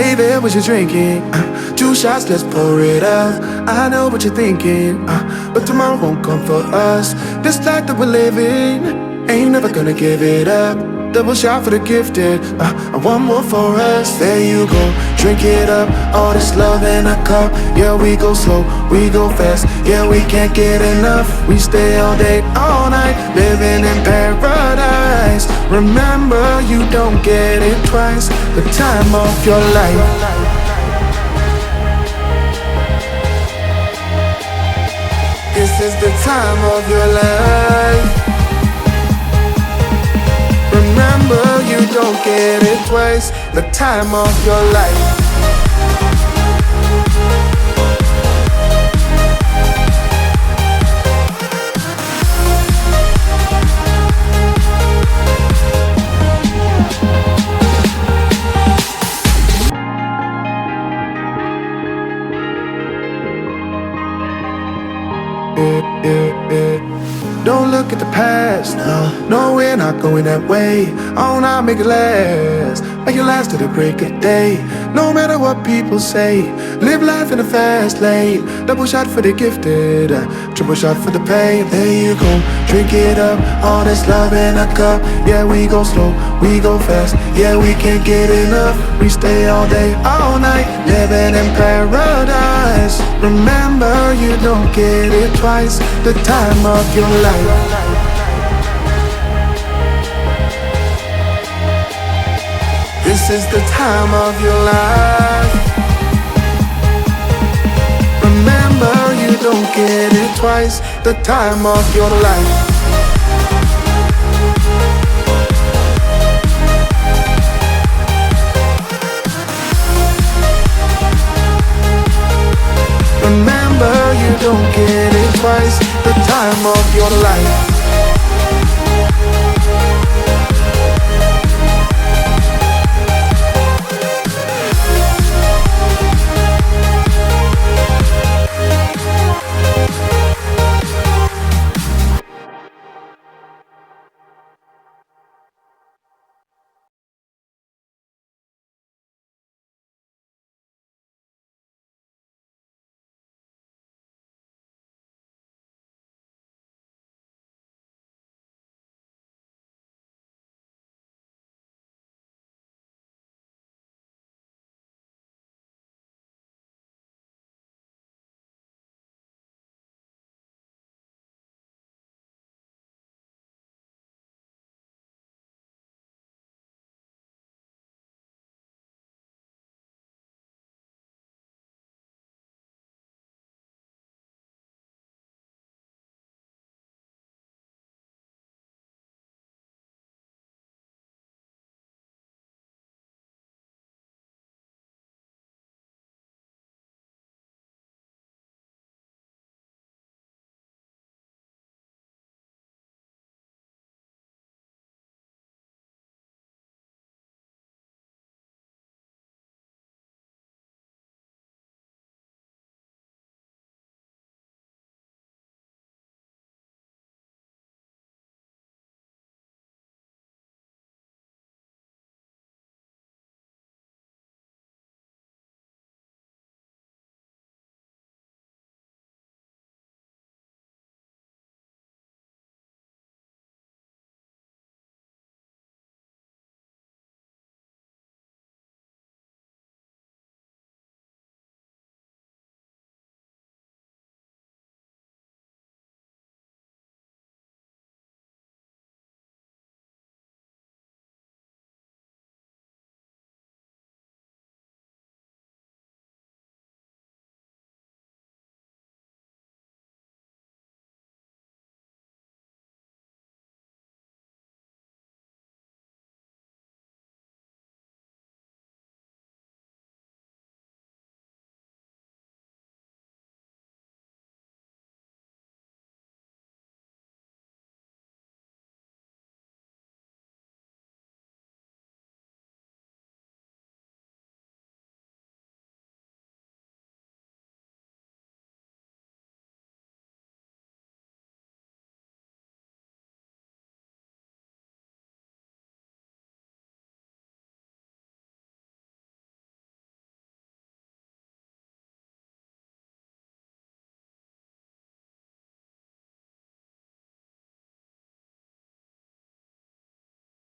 Hey there, what you drinking? 2 shots, let's pour it up. I know what you're thinking, but tomorrow won't come for us. This life that we're living, ain't never gonna give it up. Double shot for the gifted, and one more for us. There you go, drink it up. All this love in a cup. Yeah, we go slow, we go fast. Yeah, we can't get enough. We stay all day, all night, living in paradise. Remember, you don't get it twice. The time of your life. This is the time of your life. Remember, you don't get it twice. The time of your life. Don't look at the past, no, we're not going that way. Oh, now make it last, make it last to the break of day. No matter what people say, live life in a fast lane. Double shot for the gifted, triple shot for the pain. There you go, drink it up, all this love in a cup. Yeah, we go slow, we go fast. Yeah, we can't get enough. We stay all day, all night, living in paradise. Remember, you don't get it twice. The time of your life. This is the time of your life. Remember, you don't get it twice. The time of your life.